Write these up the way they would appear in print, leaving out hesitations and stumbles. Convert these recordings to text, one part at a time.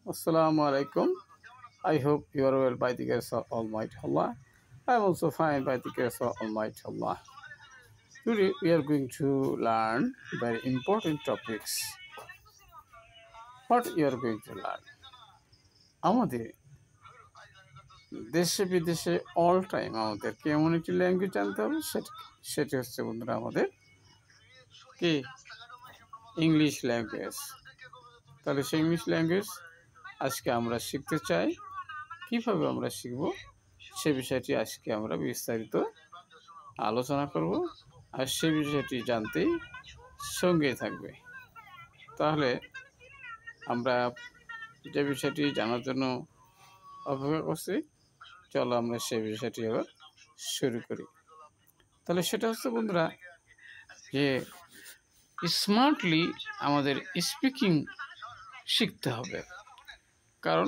Assalamu alaikum. I hope you are well by the grace of Almighty Allah. I am also fine by the grace of Almighty Allah. Today we are going to learn very important topics. What you are going to learn? আমাদের দেশে বিদেশে all time আমাদের community language জানতে হবে, সেটি হচ্ছে বন্ধুরা আমাদের কি ইংলিশ ল্যাঙ্গুয়েজ। তাহলে সেই ইংলিশ ল্যাঙ্গুয়েজ আজকে আমরা শিখতে চাই। কিভাবে আমরা শিখব সে বিষয়টি আজকে আমরা বিস্তারিত আলোচনা করব, আর সে বিষয়টি জানতেই সঙ্গে থাকবে। তাহলে আমরা যে বিষয়টি জানার জন্য অপেক্ষা করছি, চলো আমরা সেই বিষয়টি এবার শুরু করি। তাহলে সেটা হচ্ছে বন্ধুরা যে স্মার্টলি আমাদের স্পিকিং শিখতে হবে। কারণ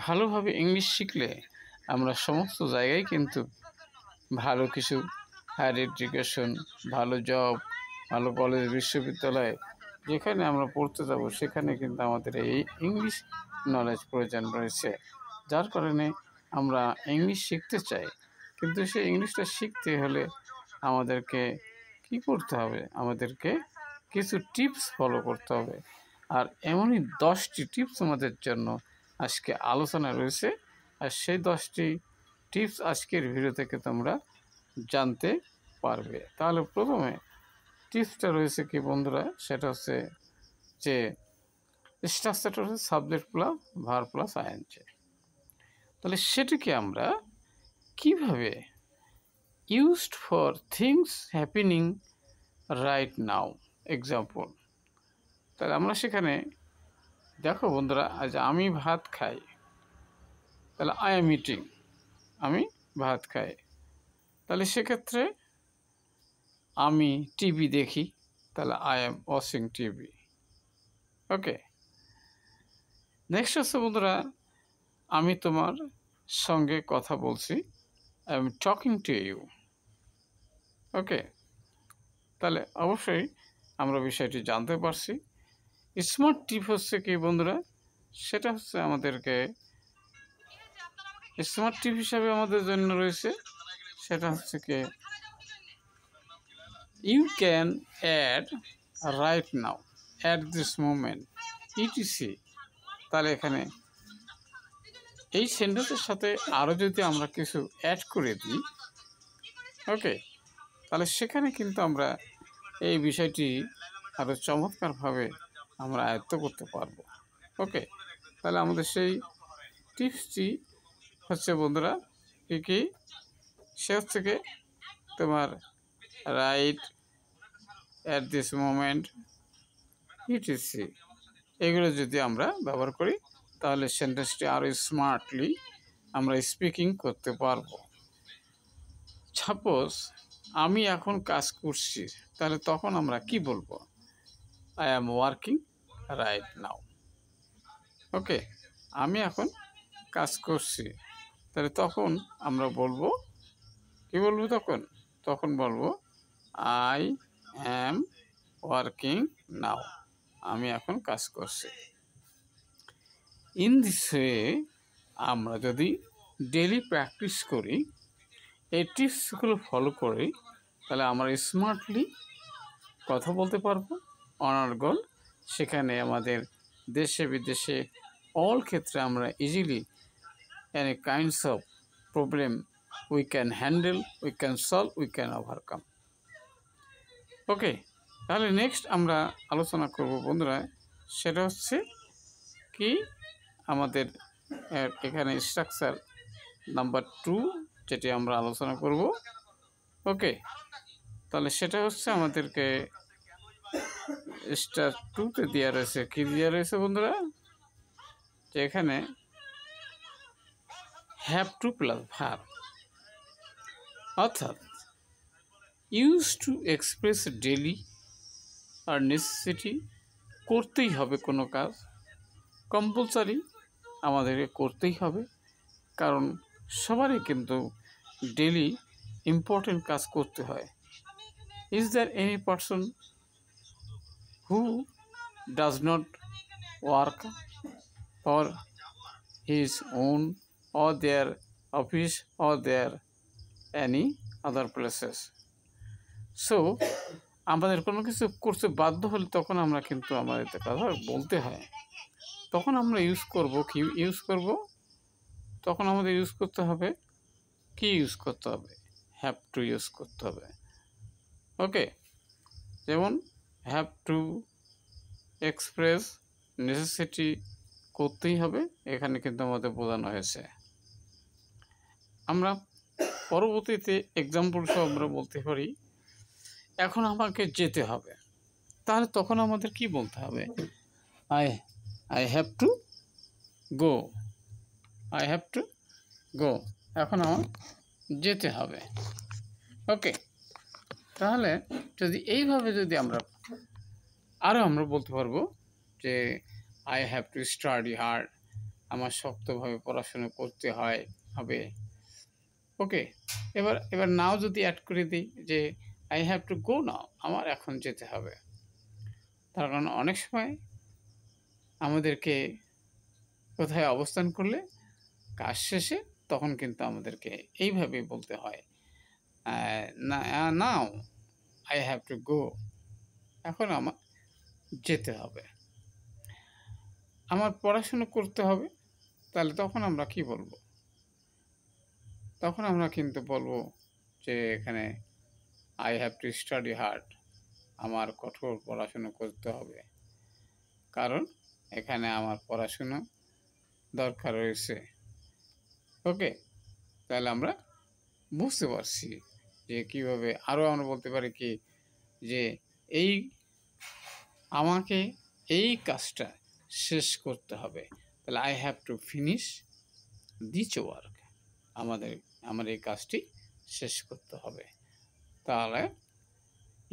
ভালোভাবে ইংলিশ শিখলে আমরা সমস্ত জায়গায় কিন্তু ভালো কিছু হায়ার এডুকেশন, ভালো জব, ভালো কলেজ, বিশ্ববিদ্যালয় যেখানে আমরা পড়তে যাব সেখানে কিন্তু আমাদের এই ইংলিশ নলেজ প্রয়োজন রয়েছে। যার কারণে আমরা ইংলিশ শিখতে চাই, কিন্তু সেই ইংলিশটা শিখতে হলে আমাদেরকে কি করতে হবে? আমাদেরকে কিছু টিপস ফলো করতে হবে। আর এমনই 10টি টিপস আমাদের জন্য আজকে আলোচনা রয়েছে, আর সেই 10টি টিপস আজকের ভিডিও থেকে তোমরা জানতে পারবে। তাহলে প্রথমে টিপসটা রয়েছে কি বন্ধুরা, সেটা হচ্ছে যে স্ট্রাকচারটা হচ্ছে subject plus verb plus ING. তাহলে সেটিকে আমরা কিভাবে used for things happening right now example. তাহলে আমরা সেখানে দেখো বন্ধুরা, আজ আমি ভাত খাই, তাহলে আই এম ইটিং, আমি ভাত খাই। তাহলে সেক্ষেত্রে আমি টিভি দেখি, তাহলে I am watching TV. Okay, next হচ্ছে বন্ধুরা, আমি তোমার সঙ্গে কথা বলছি, I am talking to you. Okay, তাহলে অবশ্যই আমরা বিষয়টি জানতে পারছি। স্মার্ট টিপ হচ্ছে কি বন্ধুরা, সেটা হচ্ছে আমাদেরকে স্মার্ট টিপ হিসাবে আমাদের জন্য রয়েছে, সেটা হচ্ছে কি you can add right now, at this moment, ETC. তাহলে এখানে এই সেন্টেন্সের সাথে আরও যদি আমরা কিছু অ্যাড করে দিই, ওকে, তাহলে সেখানে কিন্তু আমরা এই বিষয়টি আরও চমৎকারভাবে আমরা আয়ত্ত করতে পারবো। ওকে, তাহলে আমাদের সেই টিপসটি হচ্ছে বন্ধুরা কি সে হচ্ছে কি তোমার right, at this moment, etc. এগুলো যদি আমরা ব্যবহার করি তাহলে সেন্টেন্সটি আরও স্মার্টলি আমরা স্পিকিং করতে পারবো। সাপোজ আমি এখন কাজ করছি, তাহলে তখন আমরা কি বলবো? I am working right now. Okay, আমি এখন কাজ করছি, তাহলে তখন আমরা বলবো কি বলবো? তখন বলবো আই অ্যাম ওয়ার্কিং নাও, আমি এখন কাজ করছি। ইন দিস ওয়ে আমরা যদি ডেলি প্র্যাকটিস করি, এই টিপসগুলো ফলো করি, তাহলে আমরা স্মার্টলি কথা বলতে পারবো অনর্গল। সেখানে আমাদের দেশে বিদেশে অল ক্ষেত্রে আমরা easily any kinds of problem we can handle, we can solve, we can overcome. Okay, তাহলে নেক্সট আমরা আলোচনা করব বন্ধুরা, সেটা হচ্ছে কি আমাদের এখানে স্ট্রাকচার নাম্বার 2 যেটি আমরা আলোচনা করব। ওকে, তাহলে সেটা হচ্ছে আমাদেরকে স্টার 2তে দেওয়া রয়েছে, কি দেওয়া রয়েছে বন্ধুরা, যে এখানে হ্যাভ টু প্লাস ভার্ব, অর্থাৎ ইউজ টু এক্সপ্রেস ডেলি আর নেসেসিটি, করতেই হবে কোনো কাজ, কম্পালসারি আমাদেরকে করতেই হবে, কারণ সবারই কিন্তু ডেলি ইম্পর্টেন্ট কাজ করতে হয়। Is there any person who does not work? for his own or their office or their any other places. So আমাদের কোনো কিছু করতে বাধ্য হলে তখন আমরা কিন্তু আমাদের কথা বলতে হয়, তখন আমরা ইউজ করব কি ইউজ করব, তখন আমাদের ইউজ করতে হবে কি ইউজ করতে হবে, হ্যাভ টু ইউজ করতে হবে। ওকে, যেমন হ্যাভ টু এক্সপ্রেস নেসেসিটি করতেই হবে, এখানে কিন্তু আমাদের বোঝানো হয়েছে। আমরা পরবর্তীতে এক্সাম্পল সহ আমরা বলতে পারি এখন আমাকে যেতে হবে, তাহলে তখন আমাদের কি বলতে হবে, I have to go, I have to go, এখন আমার যেতে হবে। ওকে, তাহলে যদি এইভাবে যদি আমরা আরও আমরা বলতে পারবো যে I have to study hard, আমার শক্তভাবে পড়াশোনা করতে হবে। ওকে, এবার নাও যদি অ্যাড করে দিই যে আই হ্যাভ টু গো নাও, আমার এখন যেতে হবে। তার কারণ অনেক সময় আমাদেরকে কোথায় অবস্থান করলে কাজ শেষে তখন কিন্তু আমাদেরকে এইভাবে বলতে হয়, now I have to go, এখন আমার যেতে হবে, আমার পড়াশুনো করতে হবে, তাহলে তখন আমরা কি বলবো, তখন আমরা কিন্তু বলবো যে এখানে I have to study hard, আমার কঠোর পড়াশুনো করতে হবে, কারণ এখানে আমার পড়াশুনো দরকার রয়েছে। ওকে, তাহলে আমরা বুঝতে পারছি যে কীভাবে আরও আমরা বলতে পারি কি যে আমাকে এই কাজটা শেষ করতে হবে, তাহলে I have to finish this work, আমার এই কাজটি শেষ করতে হবে। তাহলে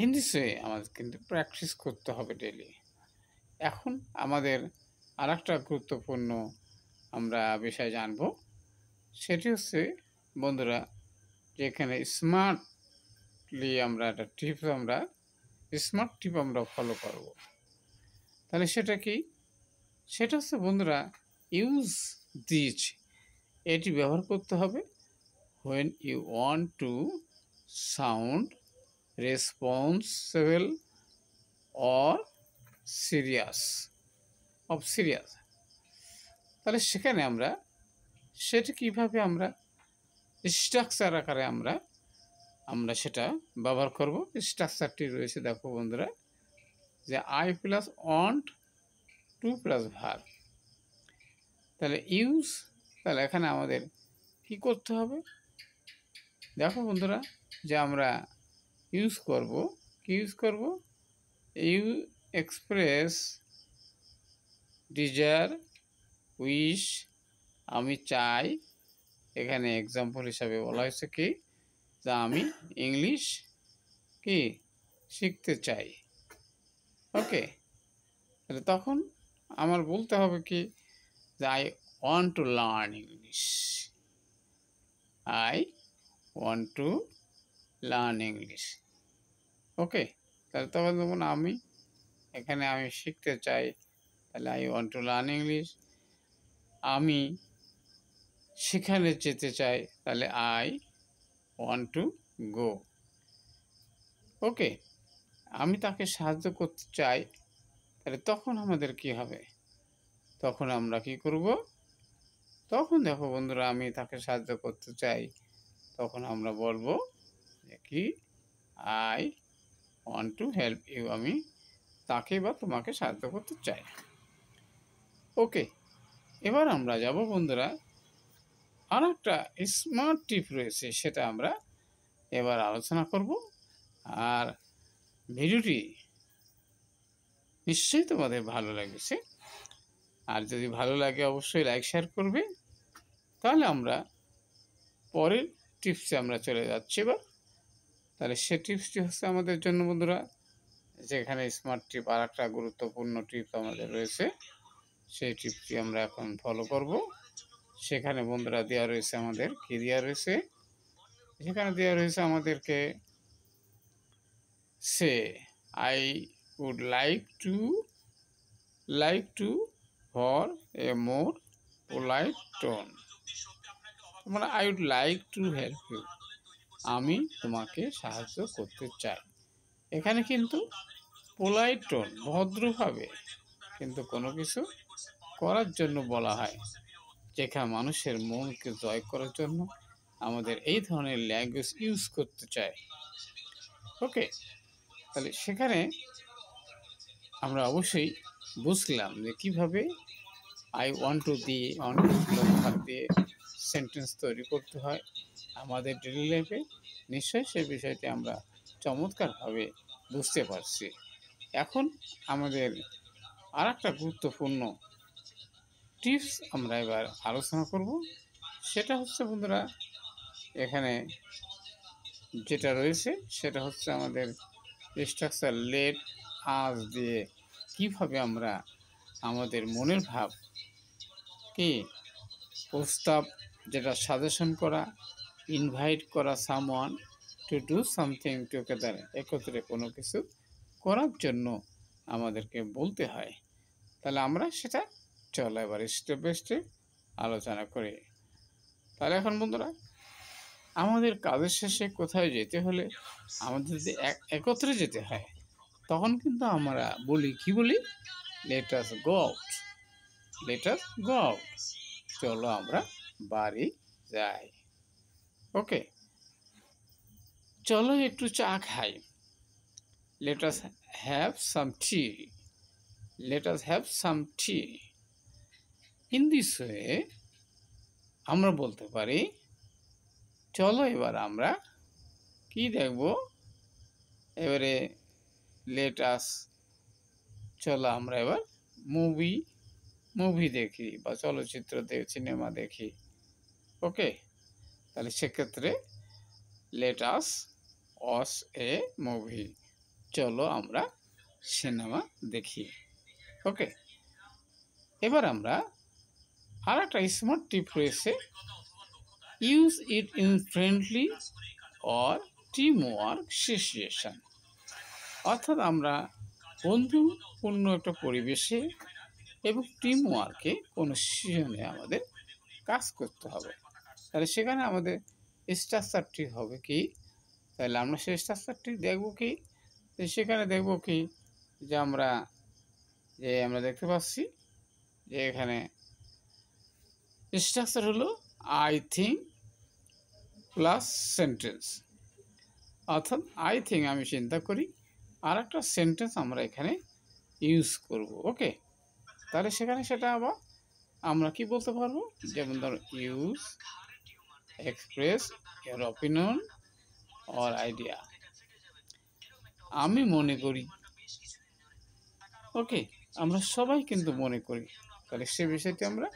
ইন দিস ওয়ে আমাদের কিন্তু প্র্যাকটিস করতে হবে ডেলি। এখন আমাদের আর একটা গুরুত্বপূর্ণ আমরা বিষয় জানব, সেটি হচ্ছে বন্ধুরা যেখানে স্মার্টলি আমরা একটা স্মার্ট টিপ আমরা ফলো করব, তাহলে সেটা কি, সেটা হচ্ছে বন্ধুরা ইউজ দিস, এটি ব্যবহার করতে হবে when you want to sound responsible or serious, তাহলে সেখানে আমরা সেটা কিভাবে আমরা স্ট্রাকচার আকারে আমরা সেটা ব্যবহার করব। স্ট্রাকচারটি রয়েছে দেখো বন্ধুরা, যে I plus want to plus verb, তাহলে ইউজ, তাহলে এখানে আমাদের কি করতে হবে দেখো বন্ধুরা, যে আমরা ইউজ করব কি ইউজ করব, ইউ এক্সপ্রেস ডিজায়ার, উইশ, আমি চাই, এখানে এক্সাম্পল হিসাবে বলা হয়েছে কি যে আমি ইংলিশ কি শিখতে চাই। ওকে, তাহলে তখন আমার বলতে হবে কি যে I want to learn English, I want to learn English. Okay, তাহলে তখন যেমন আমি এখানে আমি শিখতে চাই, তাহলে I want to learn English, আমি সেখানে যেতে চাই, তাহলে I want to go. Okay, আমি তাকে সাহায্য করতে চাই, তাহলে তখন আমাদের কি হবে, তখন আমরা কি করব, তখন দেখো বন্ধুরা আমি তাকে সাহায্য করতে চাই, তখন আমরা বলবো কি I want to help you, আমি তাকে বা তোমাকে সাহায্য করতে চাই। ওকে, এবার আমরা যাব বন্ধুরা আর একটা স্মার্ট টিপ রয়েছে, সেটা আমরা এবার আলোচনা করব। আর ভিডিওটি নিশ্চয়ই তোমাদের ভালো লেগেছে, আর যদি ভালো লাগে অবশ্যই লাইক শেয়ার করবে। তাহলে আমরা পরের টিপসে আমরা চলে যাচ্ছি এবার। তাহলে সে টিপসটি হচ্ছে আমাদের জন্য বন্ধুরা, যেখানে স্মার্ট টিপ আর একটা গুরুত্বপূর্ণ টিপ আমাদের রয়েছে, সেই টিপটি আমরা এখন ফলো করব। সেখানে বন্ধুরা দেওয়া রয়েছে আমাদের কি দেওয়া রয়েছে, সেখানে দেওয়া রয়েছে আমাদেরকে say I would like to for a more polite tone, মানে I would like to help you, আমি তোমাকে সাহায্য করতে চাই। এখানে কিন্তু পোলাইট টোন, ভদ্রভাবে কিন্তু কোনো কিছু করার জন্য বলা হয়, যেখানে মানুষের মনকে জয় করার জন্য আমাদের এই ধরনের ল্যাঙ্গুয়েজ ইউজ করতে চাই। ওকে, তাহলে সেখানে আমরা অবশ্যই বুঝলাম যে কীভাবে আই ওয়ান্ট টু দিয়ে অনেক ব্যবহার দিয়ে সেন্টেন্স তৈরি করতে হয় আমাদের ডেলি লাইফে। নিশ্চয়ই সেই বিষয়টি আমরা চমৎকারভাবে বুঝতে পারছি। এখন আমাদের আর একটা গুরুত্বপূর্ণ টিপস আমরা এবার আলোচনা করব। সেটা হচ্ছে বন্ধুরা, এখানে যেটা রয়েছে সেটা হচ্ছে আমাদের স্ট্রাকচার লেট আস দিয়ে কিভাবে আমরা আমাদের মনের ভাব কি প্রস্তাব, যেটা সাজেশন করা, ইনভাইট করা someone to do something together, একত্রে কোনো কিছু করার জন্য আমাদেরকে বলতে হয়। তাহলে আমরা সেটা চলো এবার স্টেপ বাই স্টেপ আলোচনা করি। তাহলে এখন বন্ধুরা, আমাদের কাজের শেষে কোথায় যেতে হলে আমাদের যদি একত্রে যেতে হয়, তখন কিন্তু আমরা বলি কি বলি, let us go out, let us go out, চলো আমরা বাড়ি যাই। ওকে, চলো একটু চা খাই, let us have some T, let us have some T. In this way আমরা বলতে পারি, চলো এবার আমরা কি দেখব, এবারে লেট আস, চলো আমরা এবার মুভি দেখি বা চলচ্চিত্র সিনেমা দেখি। ওকে, তাহলে সেক্ষেত্রে লেট আস ওয়াচ এ মুভি, চলো আমরা সিনেমা দেখি। ওকে, এবার আমরা আর একটা স্মার্ট টিপ রয়েছে, use it in friendly or team work situation, অর্থাৎ আমরা বন্ধুপূর্ণ একটা পরিবেশে এবং টিম ওয়ার্কে কোনো সিচুয়েশনে আমাদের কাজ করতে হবে। তাহলে সেখানে আমাদের স্ট্রাকচারটি হবে কি, তাহলে আমরা সেই স্ট্রাকচারটি দেখব কি, সেখানে দেখব কি যে আমরা দেখতে পাচ্ছি যে এখানে স্ট্রাকচার হলো আই থিঙ্ক প্লাস সেন্টেন্স, অর্থাৎ আই থিঙ্ক আমি চিন্তা করি, আর একটা সেন্টেন্স আমরা এখানে ইউজ করব। ওকে, তাহলে সেখানে সেটা আবার আমরা কি বলতে পারবো, যেমন ধরো use express your opinion or idea, আমি মনে করি। ওকে, আমরা সবাই কিন্তু মনে করি, তাহলে সে বিষয়টি আমরা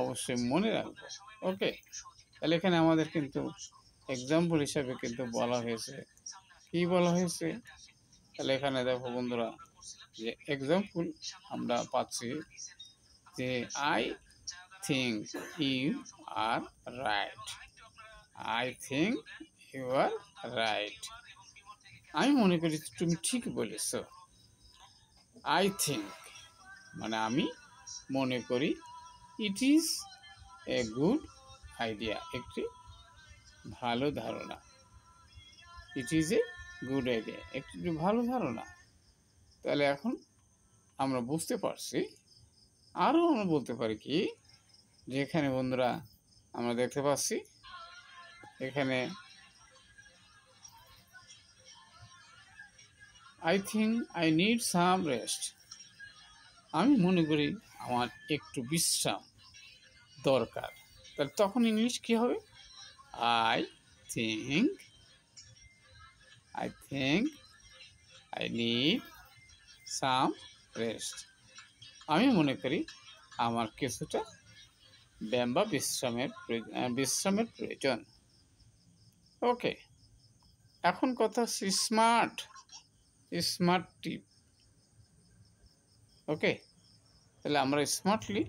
অবশ্যই মনে রাখবো। ওকে, তাহলে এখানে আমাদের কিন্তু এক্সাম্পল হিসাবে কিন্তু বলা হয়েছে, কি বলা হয়েছে, তাহলে এখানে দেখো বন্ধুরা যে এক্সাম্পল আমরা পাচ্ছি যে I think you are right, I think you are right, আমি মনে করি তুমি ঠিক বলেছ। আই থিঙ্ক মানে আমি মনে করি, it is a good idea, একটি ভালো ধারণা, it is a good idea, একটি ভালো ধারণা। তাহলে এখন আমরা বুঝতে পারছি। আরও আমরা বলতে পারি কি, যেখানে বন্ধুরা আমরা দেখতে পাচ্ছি এখানে I think I need some rest, আমি মনে করি আমার একটু বিশ্রাম দরকার। তাহলে তখন ইংলিশ কী হবে, I think I need some rest, আমি মনে করি আমার কিছুটা ব্যায়াম বা বিশ্রামের প্রয়োজন। ওকে, এখন কথা হচ্ছে স্মার্ট টিপ। ওকে, তাহলে আমরা স্মার্টলি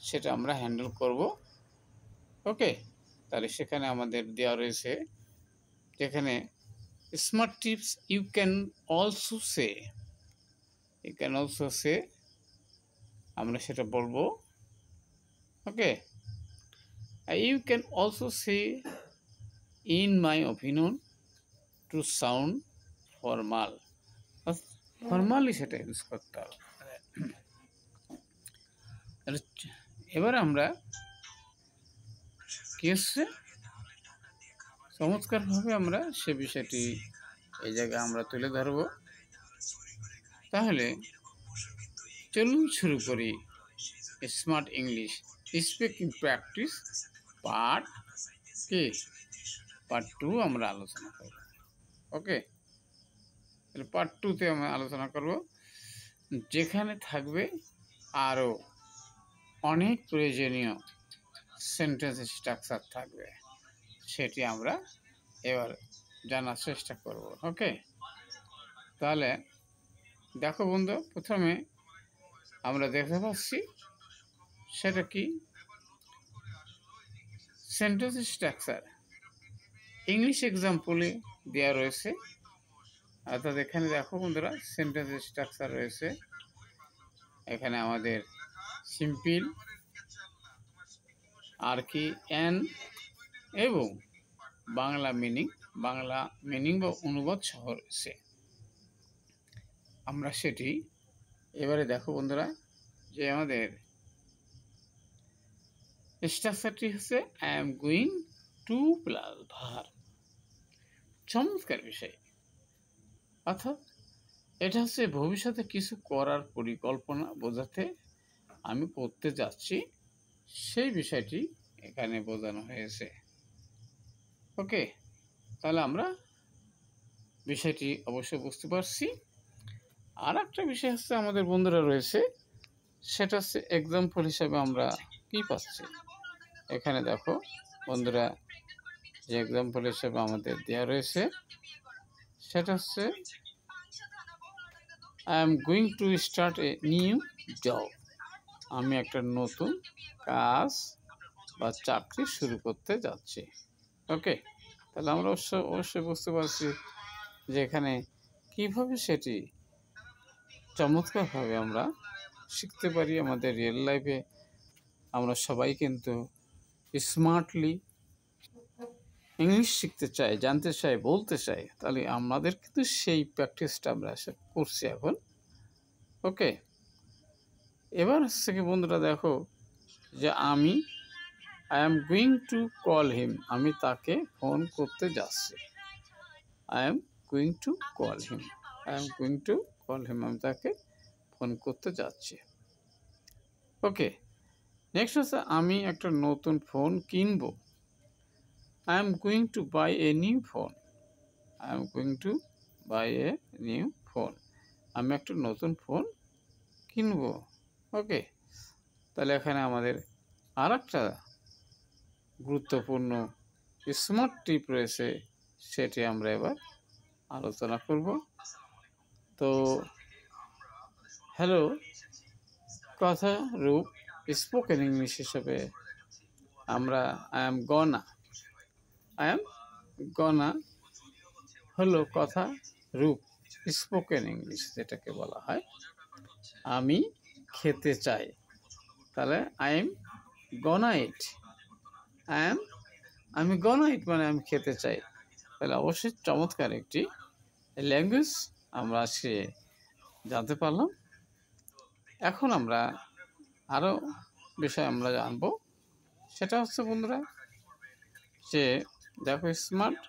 সেটা আমরা হ্যান্ডেল করব। ওকে, তাহলে সেখানে আমাদের দেওয়া রয়েছে, যেখানে smart tips you can also say আমরা সেটা বলবো। Okay, you can also say in my opinion to sound formal, formally সেটা ইউজ করতে হবে। এবার আমরা কি হচ্ছে চমৎকারভাবে আমরা সে বিষয়টি এই জায়গায় আমরা তুলে ধরব। তাহলে চলুন শুরু করি smart English speaking practice part কি পার্ট 2 আমরা আলোচনা করব। ওকে, পার্ট 2তে আমরা আলোচনা করব, যেখানে থাকবে আরও অনেক প্রয়োজনীয় সেন্টেন্স স্ট্রাকচার থাকবে, সেটি আমরা এবার জানার চেষ্টা করব। ওকে, তাহলে দেখো বন্ধু, প্রথমে আমরা দেখতে পাচ্ছি সেটা কি সেন্টেন্স স্ট্রাকচার ইংলিশ এক্সাম্পলে দেওয়া রয়েছে। অর্থাৎ এখানে দেখো বন্ধুরা সেন্টেন্স স্ট্রাকচার রয়েছে। এখানে আমাদের সিম্পল, আর কি, এন এবং বাংলা মিনিং বা অনুবাদ সহ রয়েছে। আমরা সেটি এবারে দেখো বন্ধুরা, যে আমাদের স্ট্রাকচারটি হচ্ছে I am going to plus verb. চমৎকার বিষয়, অর্থাৎ এটা হচ্ছে ভবিষ্যতে কিছু করার পরিকল্পনা বোঝাতে আমি করতে যাচ্ছি, সেই বিষয়টি এখানে বোঝানো হয়েছে। ওকে, তাহলে আমরা বিষয়টি অবশ্যই বুঝতে পারছি। আর একটা বিষয় হচ্ছে আমাদের বন্ধুরা রয়েছে, সেটা হচ্ছে এক্সাম্পল হিসাবে আমরা কি পাচ্ছি। এখানে দেখো বন্ধুরা, যে এক্সাম্পল হিসাবে আমাদের দেওয়া রয়েছে সেটা হচ্ছে I am going to start a new job. আমি একটা নতুন কাজ বা চাকরি শুরু করতে যাচ্ছি। ওকে, তাহলে আমরা অবশ্যই বুঝতে পারছি যে এখানে কীভাবে সেটি চমৎকারভাবে আমরা শিখতে পারি আমাদের রিয়েল লাইফে। আমরা সবাই কিন্তু স্মার্টলি ইংলিশ শিখতে চাই, জানতে চাই, বলতে চাই। তাহলে আমাদের কিন্তু সেই প্র্যাকটিসটা আমরা করছি এখন। ওকে, এবার হচ্ছে কি বন্ধুরা, দেখো যে I am going to call him, আমি তাকে ফোন করতে যাচ্ছি। I am going to call him, আমি তাকে ফোন করতে যাচ্ছি। ওকে, নেক্সট হচ্ছে আমি একটা নতুন ফোন কিনবো। I am going to buy a new phone. আমি একটা নতুন ফোন কিনবো। ওকে, তাহলে এখানে আমাদের আর একটা গুরুত্বপূর্ণ স্মার্ট টিপ রয়েছে, সেটি আমরা এবার আলোচনা করব। তো হ্যালো কথা রূপ স্পোকেন ইংলিশ হিসেবে আমরা আই এম গনা হলো কথা রূপ স্পোকেন ইংলিশ, যেটাকে বলা হয় আমি খেতে চাই। তাহলে আই এম গনা ইট, আমি গনা ইট মানে আমি খেতে চাই। তাহলে অবশ্যই চমৎকার একটি ল্যাঙ্গুয়েজ আমরা আজকে জানতে পারলাম। এখন আমরা আরও বিষয় আমরা জানবো, সেটা হচ্ছে বন্ধুরা যে দেখো স্মার্ট,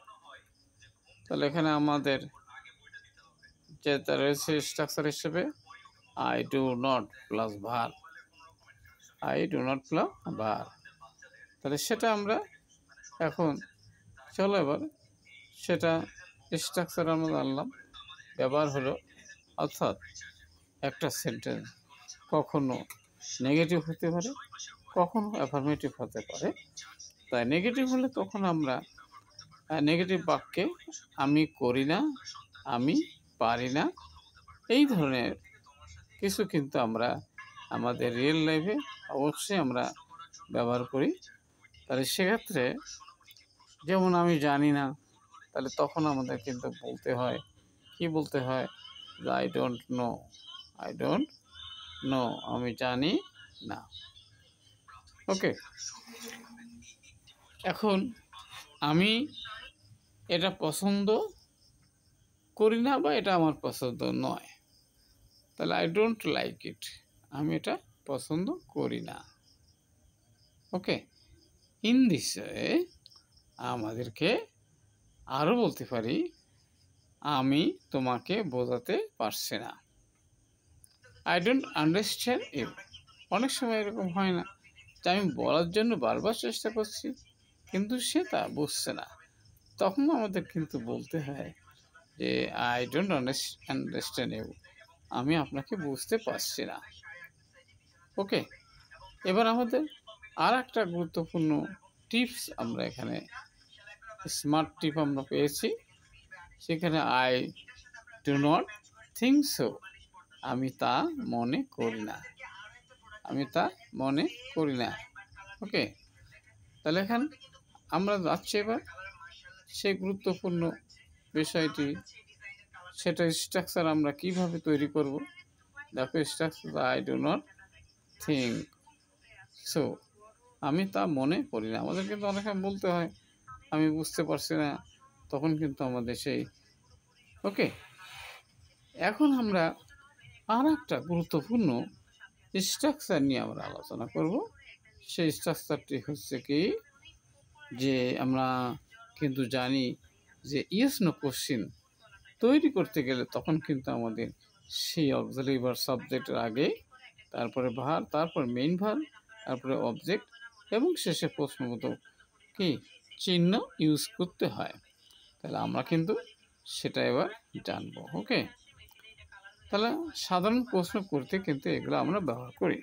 তাহলে এখানে আমাদের যেটা রয়েছে স্ট্রাকচার হিসেবে I do not plus verb, তাহলে সেটা আমরা এখন চলো এবার সেটা স্ট্রাকচার আমরা জানলাম, ব্যবহার হলো। অর্থাৎ একটা সেন্টেন্স কখনো নেগেটিভ হতে পারে, কখনো অ্যাফার্মেটিভ হতে পারে। তাই নেগেটিভ হলে তখন আমরা নেগেটিভ বাক্যে আমি করি না, আমি পারি না, এই ধরনের কিছু কিন্তু আমরা আমাদের রিয়েল লাইফে অবশ্যই আমরা ব্যবহার করি। তাহলে সেক্ষেত্রে যেমন আমি জানি না, তাহলে তখন আমাদের কিন্তু বলতে হয়, কি বলতে হয়, আই ডোন্ট নো, আমি জানি না। ওকে, এখন আমি এটা পছন্দ করি না বা এটা আমার পছন্দ নয়, তাহলে আই ডোন্ট লাইক ইট, আমি এটা পছন্দ করি না। ওকে, ইন দিস আমাদেরকে আরও বলতে পারি আমি তোমাকে বোঝাতে পারছি না, আই ডোন্ট আন্ডারস্ট্যান্ড ইউ। অনেক সময় এরকম হয় না যে আমি বলার জন্য বারবার চেষ্টা করছি কিন্তু সে তা বুঝছে না, তখন আমাদের কিন্তু বলতে হয় যে আই ডোন্ট আন্ডারস্ট্যান্ড ইউ, আমি আপনাকে বুঝতে পারছি না। ওকে, এবার আমাদের আর একটা গুরুত্বপূর্ণ টিপস আমরা এখানে স্মার্ট টিপ আমরা পেয়েছি, সেখানে I do not think so, আমি তা মনে করি না, আমি তা মনে করি না। ওকে, তাহলে এখন আমরা যাচ্ছি এবার সেই গুরুত্বপূর্ণ বিষয়টি, সেটা স্ট্রাকচার আমরা কিভাবে তৈরি করব। দেখো structure I do not think so, আমি তা মনে করি না। আমাদের কিন্তু অনেক সময় বলতে হয় আমি বুঝতে পারছি না, তখন কিন্তু আমাদের সেই ওকে। এখন আমরা আর একটা গুরুত্বপূর্ণ স্ট্রাকচার নিয়ে আমরা আলোচনা করব। সেই স্ট্রাকচারটি হচ্ছে কি, যে আমরা কিন্তু জানি যে ইয়েস নো কোশ্চিন তৈরি করতে গেলে তখন কিন্তু আমাদের সেই অক্সিলারি ভার্ব সাবজেক্টের আগে, তারপরে ভার্ব, তারপর মেইন ভার্ব, তারপরে অবজেক্ট এবং শেষে প্রশ্নবোধক কি চিহ্ন ইউজ করতে হয়। তাহলে আমরা কিন্তু সেটা এবার জানবো। ওকে, তাহলে সাধারণ প্রশ্ন করতে কিন্তু এগুলো আমরা ব্যবহার করি।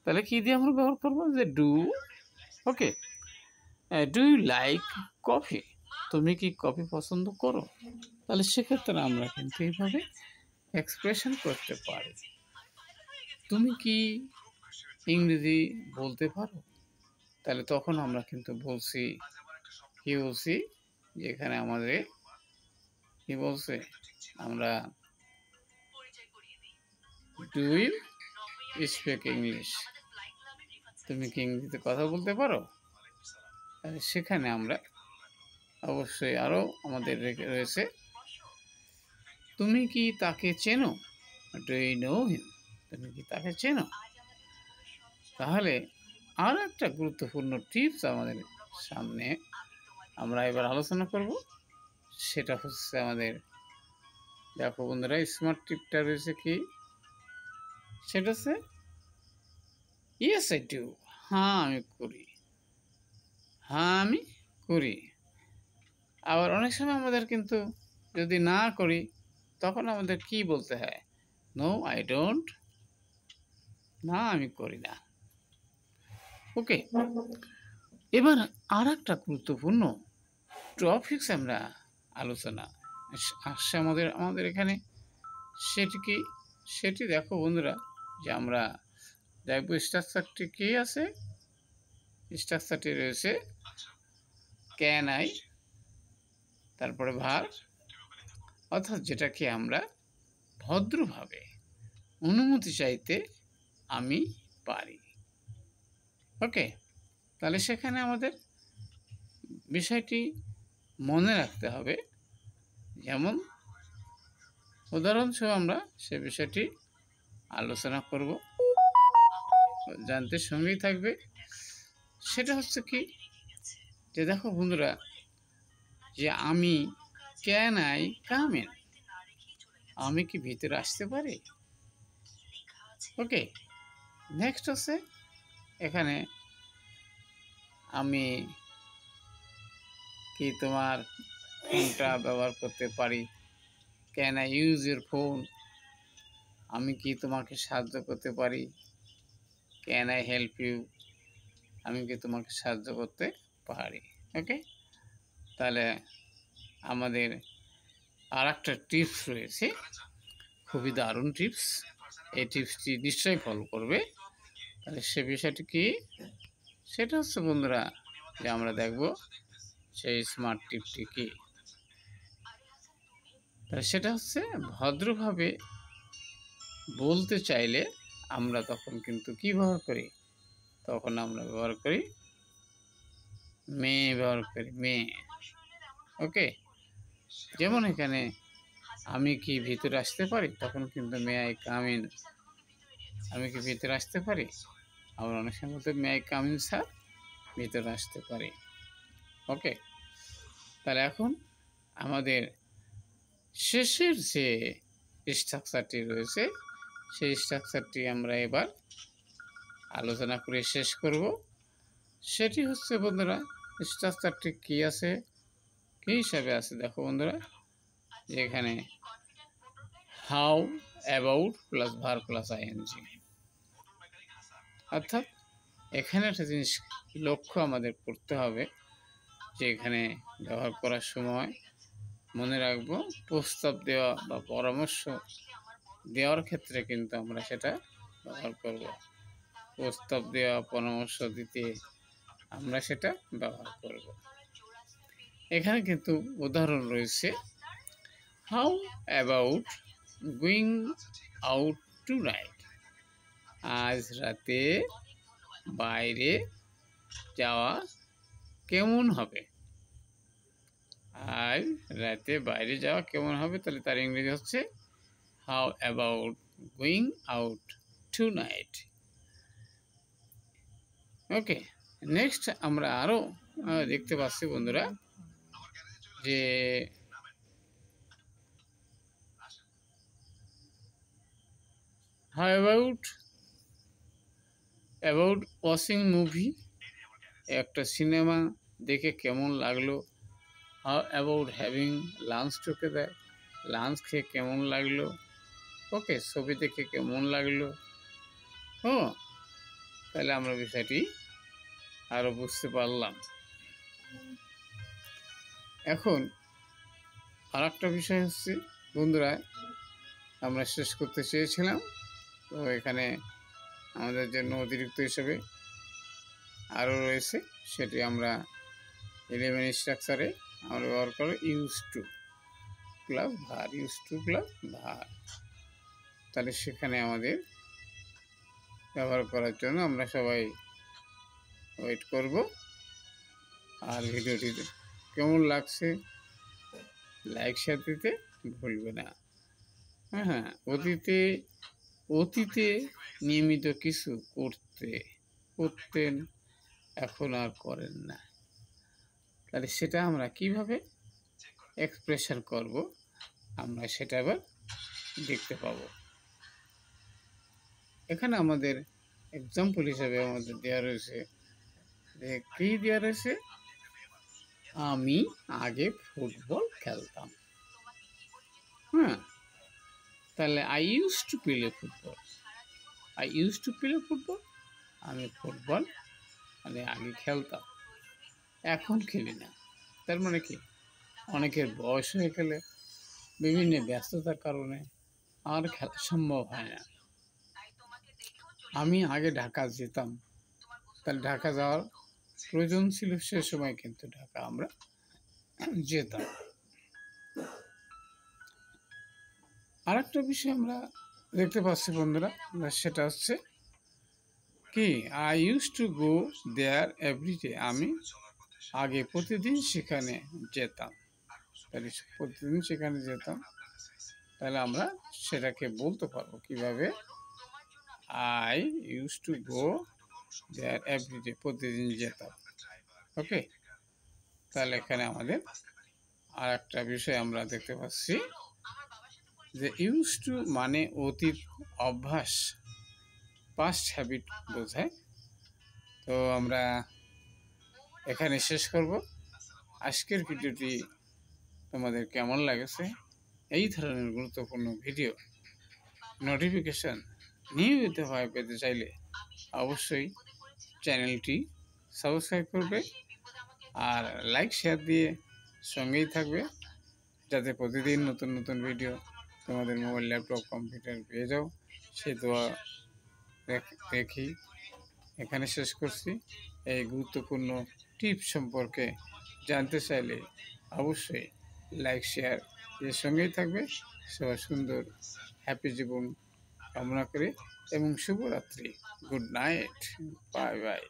তাহলে কি দিয়ে আমরা ব্যবহার করবো, যে do. Okay, do you like coffee, তুমি কি কফি পছন্দ করো। তাহলে সেক্ষেত্রে আমরা কিন্তু এইভাবে এক্সপ্রেশন করতে পারি। তুমি কি ইংরেজি বলতে পারো, তাহলে তখন আমরা কিন্তু বলছি কি বলছি, যেখানে আমাদের কি বলছে, আমরা ডু ইউ স্পিক ইংলিশ, তুমি কি ইংরেজিতে কথা বলতে পারো। তাহলে সেখানে আমরা অবশ্যই আরও আমাদের রয়েছে তুমি কি তাকে চেনো, ডু ইউ নো হিম, তুমি কি তাকে চেনো। তাহলে আর একটা গুরুত্বপূর্ণ টিপস আমাদের সামনে আমরা এবার আলোচনা করব, সেটা হচ্ছে আমাদের দেখো বন্ধুরা স্মার্ট টিপটা রয়েছে কি, সেটা হচ্ছে ইয়েস আই ডু, হ্যাঁ আমি করি, হ্যাঁ আমি করি। আবার অনেক সময় আমাদের কিন্তু যদি না করি তখন আমাদের কি বলতে হয়, নো আই ডোন্ট, না আমি করি না। ওকে, এবার আর একটা গুরুত্বপূর্ণ টপিকস আমরা আলোচনা আসছে আমাদের এখানে, সেটি দেখো বন্ধুরা, যে আমরা দেখবো স্ট্রাকচারটি কি আছে। স্ট্রাকচারটি রয়েছে ক্যান আই, তারপরে ভার্ব, অর্থাৎ যেটাকে আমরা ভদ্রভাবে অনুমতি চাইতে আমি পারি। ওকে, তাহলে সেখানে আমাদের বিষয়টি মনে রাখতে হবে, যেমন উদাহরণস্বরূপ আমরা সে বিষয়টি আলোচনা করব, জানতে সঙ্গেই থাকবে। সেটা হচ্ছে কি, যে দেখো বন্ধুরা, যে আমি ক্যান আই কাম ইন, আমি কি ভিতরে আসতে পারি। ওকে, নেক্সট হচ্ছে এখানে আমি কি তোমার ফোনটা ব্যবহার করতে পারি, can I use your phone, আমি কি তোমাকে সাহায্য করতে পারি, ক্যান আই হেল্প ইউ, আমি কি তোমাকে সাহায্য করতে পারি। ওকে, তাহলে আমাদের আর একটা টিপস রয়েছে, খুবই দারুণ টিপস, এই টিপসটি নিশ্চয়ই ফলো করবে। তাহলে সে বিষয়টি কি, সেটা হচ্ছে বন্ধুরা, যে আমরা দেখব সেই স্মার্ট টিপটি কি। তাহলে সেটা হচ্ছে ভদ্রভাবে বলতে চাইলে আমরা তখন কিন্তু কি ব্যবহার করি, তখন আমরা ব্যবহার করি মে ব্যবহার করি মে। ওকে, যেমন এখানে আমি কি ভিতরে আসতে পারি, তখন কিন্তু মে আই কাম ইন, আমি কি ভিতরে আসতে পারি। আবার অনেক সময় তো may I come in sir, ভিতরে আসতে পারি। ওকে, তাহলে এখন আমাদের শেষের যে স্ট্রাকচারটি রয়েছে সেই স্ট্রাকচারটি আমরা এবার আলোচনা করে শেষ করব। সেটি হচ্ছে বন্ধুরা, স্ট্রাকচারটি কী আছে, কী হিসাবে আছে দেখো বন্ধুরা, যেখানে how, about plus verb plus ING. অর্থাৎ এখানে একটা জিনিস লক্ষ্য আমাদের করতে হবে, যে এখানে ব্যবহার করার সময় মনে রাখবো প্রস্তাব দেওয়া বা পরামর্শ দেওয়ার ক্ষেত্রে কিন্তু আমরা সেটা ব্যবহার করব। প্রস্তাব দেওয়া, পরামর্শ দিতে আমরা সেটা ব্যবহার করব। এখানে কিন্তু উদাহরণ রয়েছে, how about going out to night, আজ রাতে বাইরে যাওয়া কেমন হবে। আজ রাতে বাইরে যাওয়া কেমন হবে, তাহলে তার ইংরেজি হচ্ছে how about going out to night. Okay, next আমরা আরও দেখতে পাচ্ছি বন্ধুরা, যে হাউ অ্যাবাউট ওয়াচিং মুভি, একটা সিনেমা দেখে কেমন লাগলো। How about having lunch together, lunch খেয়ে কেমন লাগলো। ওকে, ছবি দেখে কেমন লাগলো। ও, তাহলে আমরা বিষয়টি আরও বুঝতে পারলাম। এখন আর একটা বিষয় হচ্ছে বন্ধুরা, আমরা শেষ করতে চেয়েছিলাম, তো এখানে আমাদের জন্য অতিরিক্ত হিসেবে আরও রয়েছে, সেটি আমরা 11 স্ট্রাকচারে আমরা ব্যবহার করব use to plus verb, use to plus verb. তাহলে সেখানে আমাদের ব্যবহার করার জন্য আমরা সবাই ওয়েট করব। আর ভিডিওটি কেমন লাগছে লাইক শেয়ার দিতে ভুলবে না। হ্যাঁ, অতীতে নিয়মিত কিছু করতেন, এখন আর করেন না। তাহলে সেটা আমরা কিভাবে এক্সপ্রেশন করব, আমরা সেটা আবার দেখতে পাবো। এখানে আমাদের এক্সাম্পল হিসাবে আমাদের দেওয়া রয়েছে, যে কি দেওয়া রয়েছে, আমি আগে ফুটবল খেলতাম। হ্যাঁ, তাহলে I use to play football, I use to play football, আমি ফুটবল মানে আগে খেলতাম, এখন খেলি না। তার মানে কি, অনেকের বয়স হয়ে গেলে বিভিন্ন ব্যস্ততার কারণে আর খেলা সম্ভব হয় না। আমি আগে ঢাকা যেতাম, তাহলে ঢাকা যাওয়ার প্রয়োজন ছিল, সে সময় কিন্তু ঢাকা আমরা যেতাম। আর একটা বিষয় আমরা দেখতে পাচ্ছি বন্ধুরা, সেটা হচ্ছে কি, I use to go there everyday, আমি আগে প্রতিদিন সেখানে যেতাম। তাহলে প্রতিদিন সেখানে যেতাম, তাহলে আমরা সেটাকে বলতে পারবো কিভাবে, I use to go there everyday, প্রতিদিন যেতাম। ওকে, তাহলে এখানে আমাদের আর একটা বিষয় আমরা দেখতে পাচ্ছি, যে ইউজ টু মানে অতীত অভ্যাস, পাস্ট হ্যাবিট বোঝায়। তো আমরা এখানে শেষ করব। আজকের ভিডিওটি তোমাদের কেমন লাগেছে, এই ধরনের গুরুত্বপূর্ণ ভিডিও নোটিফিকেশন নিয়মিতভাবে পেতে চাইলে অবশ্যই চ্যানেলটি সাবস্ক্রাইব করবে আর লাইক শেয়ার দিয়ে সঙ্গেই থাকবে, যাতে প্রতিদিন নতুন নতুন ভিডিও তোমাদের মোবাইল, ল্যাপটপ, কম্পিউটার পেয়ে যাও। সে দোয়া রেখি এখানে শেষ করছি। এই গুরুত্বপূর্ণ টিপস সম্পর্কে জানতে চাইলে অবশ্যই লাইক শেয়ার এর সঙ্গেই থাকবে। সবার সুন্দর হ্যাপি জীবন কামনা করি এবং শুভরাত্রি। Good night, bye bye.